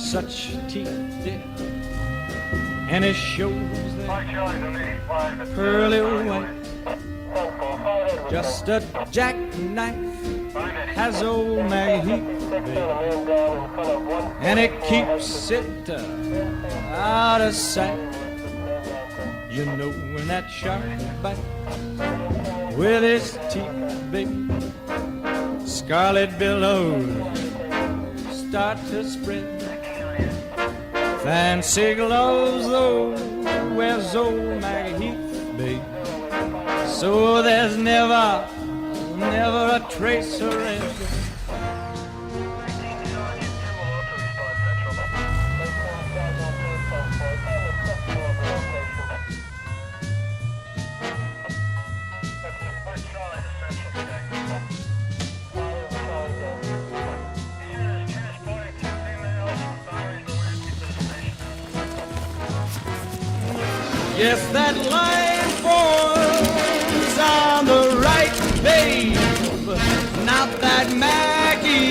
such teeth, dear, and it shows that pearly white. Just a jackknife has old Maggie, and it keeps it out of sight. You know when that shark bites with his teeth, baby, scarlet billows start to spread. Fancy gloves, though, wears old Maggie Heath, babe. So there's never a trace of red. Yes, that line falls on the right, babe. Not that Maggie's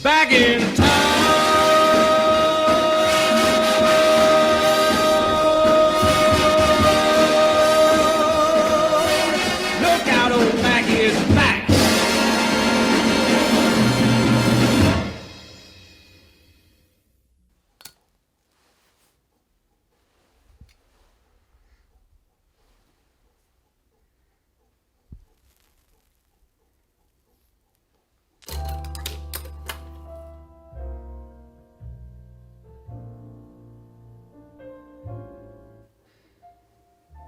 back in town. Look out, old Maggie is back.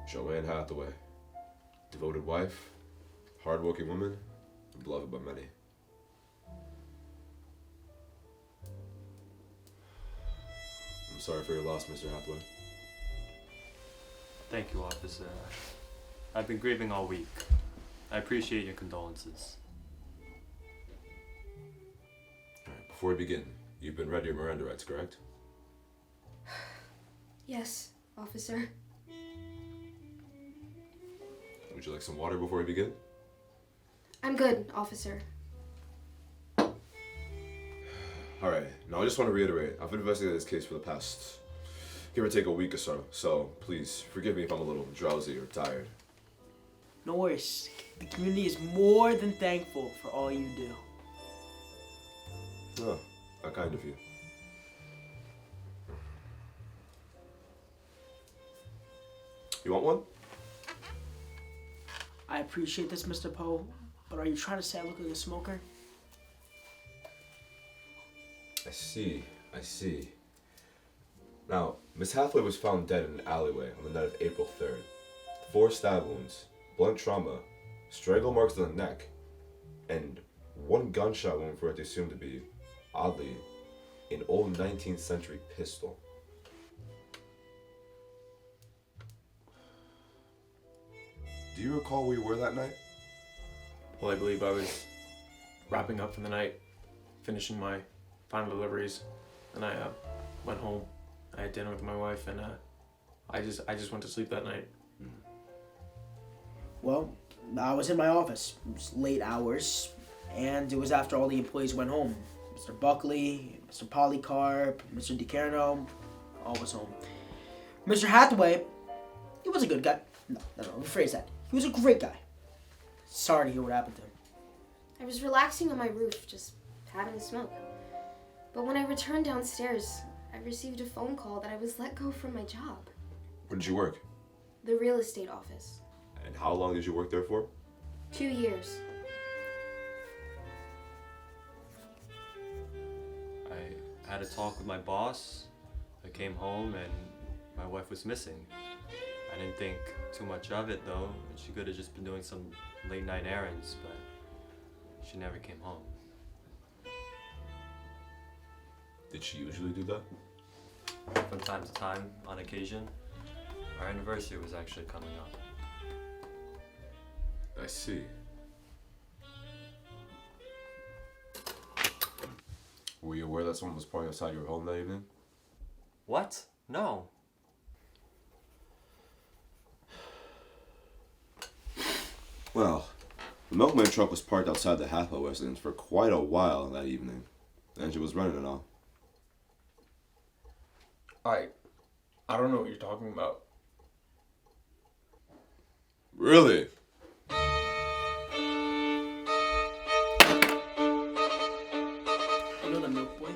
Joanne Hathaway, devoted wife, hardworking woman, and beloved by many. I'm sorry for your loss, Mr. Hathaway. Thank you, officer. I've been grieving all week. I appreciate your condolences. All right, before we begin, you've been read your Miranda rights, correct? Yes, officer. Would you like some water before we begin? I'm good, officer. Alright, now I just want to reiterate, I've been investigating this case for the past, give or take a week or so please forgive me if I'm a little drowsy or tired. No worries. The community is more than thankful for all you do. Oh, how kind of you. You want one? I appreciate this, Mr. Poe, but are you trying to say I look like a smoker? I see. Now, Miss Hathaway was found dead in an alleyway on the night of April 3rd. 4 stab wounds, blunt trauma, strangle marks on the neck, and 1 gunshot wound for what they assumed to be, oddly, an old 19th century pistol. Do you recall where you were that night? Well, I believe I was wrapping up for the night, finishing my final deliveries, and I went home. I had dinner with my wife, and I just went to sleep that night. Well, I was in my office. It was late hours, and it was after all the employees went home. Mr. Buckley, Mr. Polycarp, Mr. DiCarno, all was home. Mr. Hathaway, he was a good guy. No, rephrase that. He was a great guy. Sorry to hear what happened to him. I was relaxing on my roof, just having a smoke. But when I returned downstairs, I received a phone call that I was let go from my job. Where did you work? The real estate office. And how long did you work there for? 2 years. I had a talk with my boss. I came home and my wife was missing. I didn't think too much of it though. She could have just been doing some late night errands, but she never came home. Did she usually do that? From time to time, on occasion. Our anniversary was actually coming up. I see. Were you aware that someone was pouring outside your home that evening? What? No. Well, The milkman truck was parked outside the Hathaway residence for quite a while that evening. The engine was running and all. I don't know what you're talking about. Really? You know the milk boy?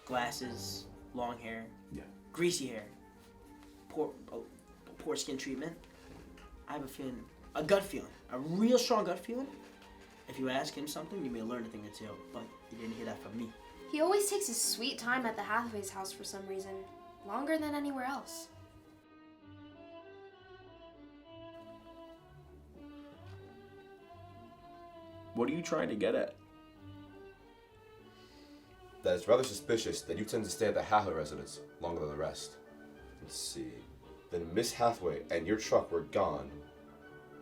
Glasses, long hair, greasy hair, poor skin treatment. I have a feeling, a gut feeling, a real strong gut feeling. If you ask him something, you may learn a thing or two, but you didn't hear that from me. He always takes his sweet time at the Hathaways' house for some reason. Longer than anywhere else. What are you trying to get at? That it's rather suspicious that you tend to stay at the Hathaway residence longer than the rest. Let's see. Then Miss Hathaway and your truck were gone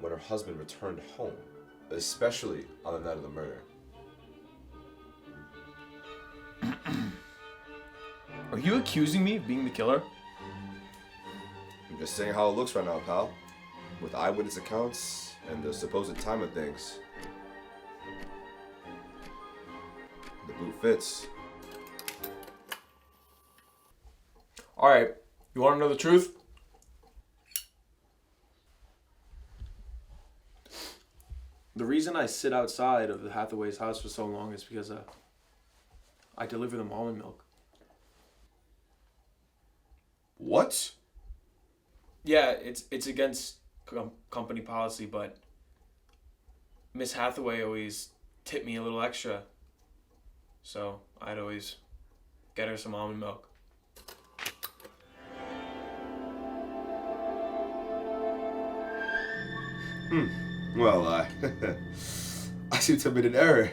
when her husband returned home, especially on the night of the murder. Are you accusing me of being the killer? I'm just saying how it looks right now, pal. With eyewitness accounts and the supposed time of things. The boot fits. Alright, you want to know the truth? The reason I sit outside of the Hathaway's house for so long is because I deliver them almond milk. What? Yeah, it's against company policy, but Miss Hathaway always tipped me a little extra. So I'd always get her some almond milk. Well, I seem to have made an error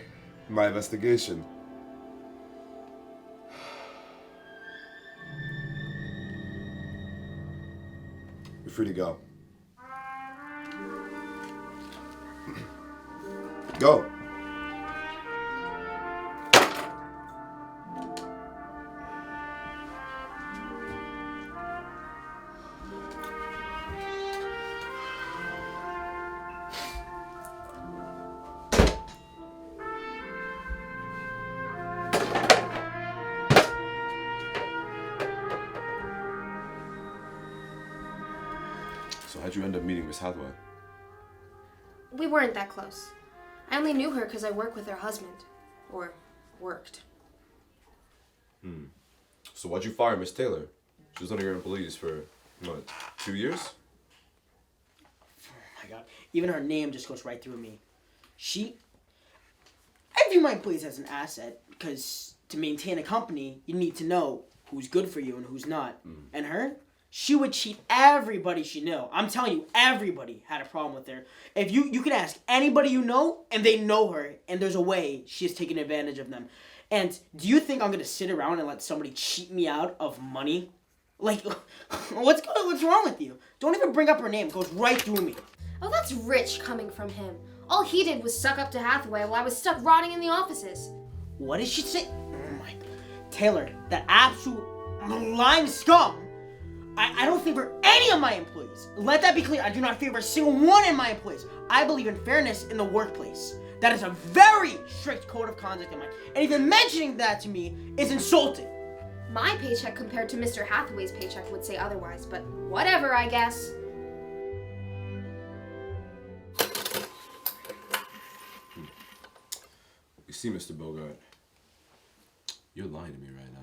in my investigation. You're free to go. Go. So how'd you end up meeting Miss Hathaway? We weren't that close. I only knew her because I work with her husband. Or worked. So why'd you fire Miss Taylor? She was one of your employees for, what, 2 years? Oh my god. Even her name just goes right through me. I view my employees as an asset, because to maintain a company, you need to know who's good for you and who's not. And her? She would cheat everybody she knew. I'm telling you, everybody had a problem with her. If you can ask anybody you know, and they know her, and there's a way she has taken advantage of them. And do you think I'm gonna sit around and let somebody cheat me out of money? Like, what's wrong with you? Don't even bring up her name. It goes right through me. Oh, that's rich coming from him. All he did was suck up to Hathaway while I was stuck rotting in the offices. What did she say? Oh my, Taylor, that absolute lying scum. I don't favor any of my employees. Let that be clear. I do not favor a single one of my employees. I believe in fairness in the workplace. That is a very strict code of conduct of mine. And even mentioning that to me is insulting. My paycheck compared to Mr. Hathaway's paycheck would say otherwise, but whatever, I guess. You see, Mr. Bogart, you're lying to me right now.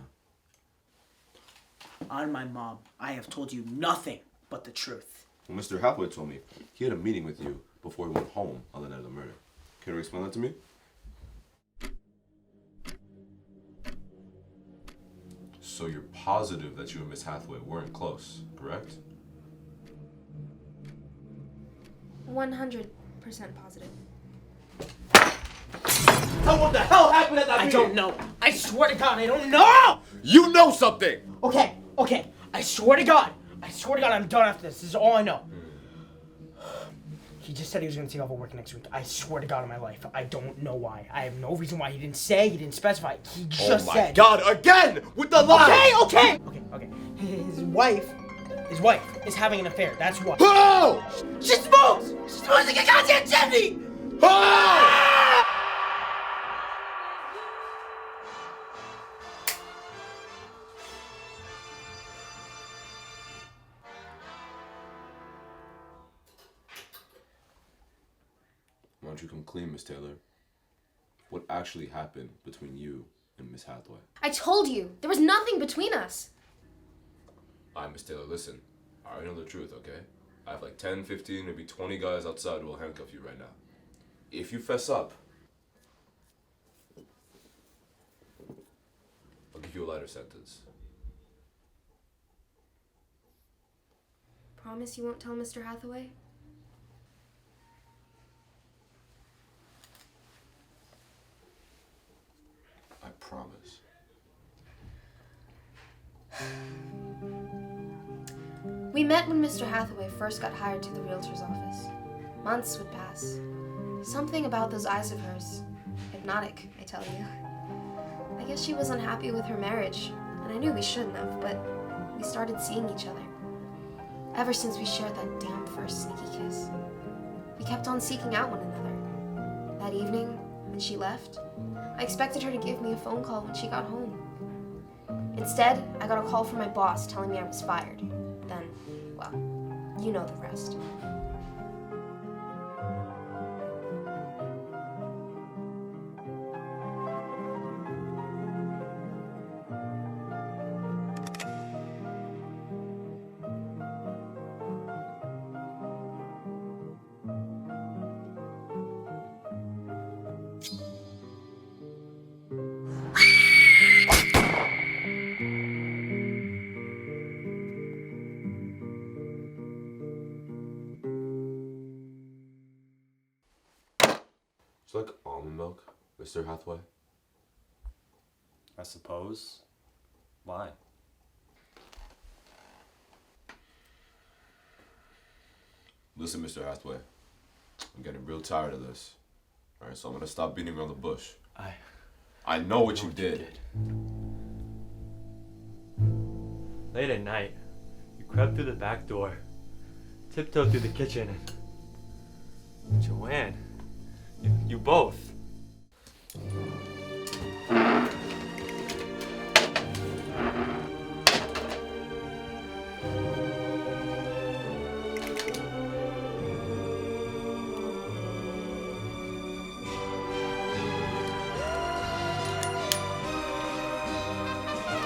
On my mom, I have told you nothing but the truth. Well, Mr. Hathaway told me he had a meeting with you before he went home on the night of the murder. Can you explain that to me? So you're positive that you and Miss Hathaway weren't close, correct? 100% positive. Oh, what the hell happened at that meeting? I don't know. I swear to God, I don't know! You know something! Okay. I swear to God, I'm done after this. This is all I know. He just said he was going to take over work next week. I swear to God on my life, I don't know why. I have no reason why. He didn't say, he didn't specify. He just said. God, again! With the lie! Okay. His wife is having an affair. That's what. Oh! She smokes! She smokes like a goddamn chimney! Why don't you come clean, Miss Taylor? What actually happened between you and Miss Hathaway? I told you, there was nothing between us. Alright, Miss Taylor, listen. I already know the truth, okay? I have like 10, 15, maybe 20 guys outside who will handcuff you right now. If you fess up, I'll give you a lighter sentence. Promise you won't tell Mr. Hathaway? I promise. We met when Mr. Hathaway first got hired to the realtor's office. Months would pass. Something about those eyes of hers. Hypnotic, I tell you. I guess she was unhappy with her marriage, and I knew we shouldn't have, but we started seeing each other. Ever since we shared that damn first sneaky kiss. We kept on seeking out one another. That evening, when she left, I expected her to give me a phone call when she got home. Instead, I got a call from my boss telling me I was fired. Then, well, you know the rest. Would you like almond milk, Mr. Hathaway? I suppose. Why? Listen, Mr. Hathaway. I'm getting real tired of this. Alright, so I'm gonna stop beating around the bush. I know what you did. Late at night, you crept through the back door, tiptoed through the kitchen, and Joanne, you both.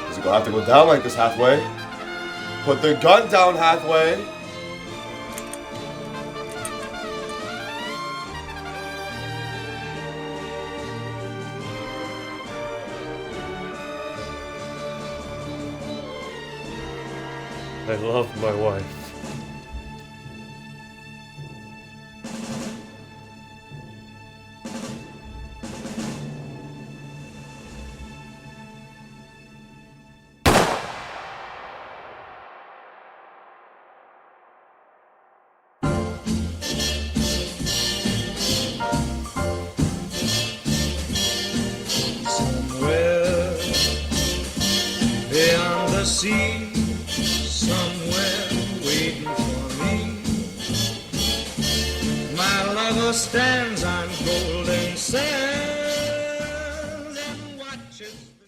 Is it gonna have to go down like this, Hathaway? Put the gun down, Hathaway! I love my wife. Somewhere beyond the sea, somewhere waiting for me, my lover stands on golden sands and watches the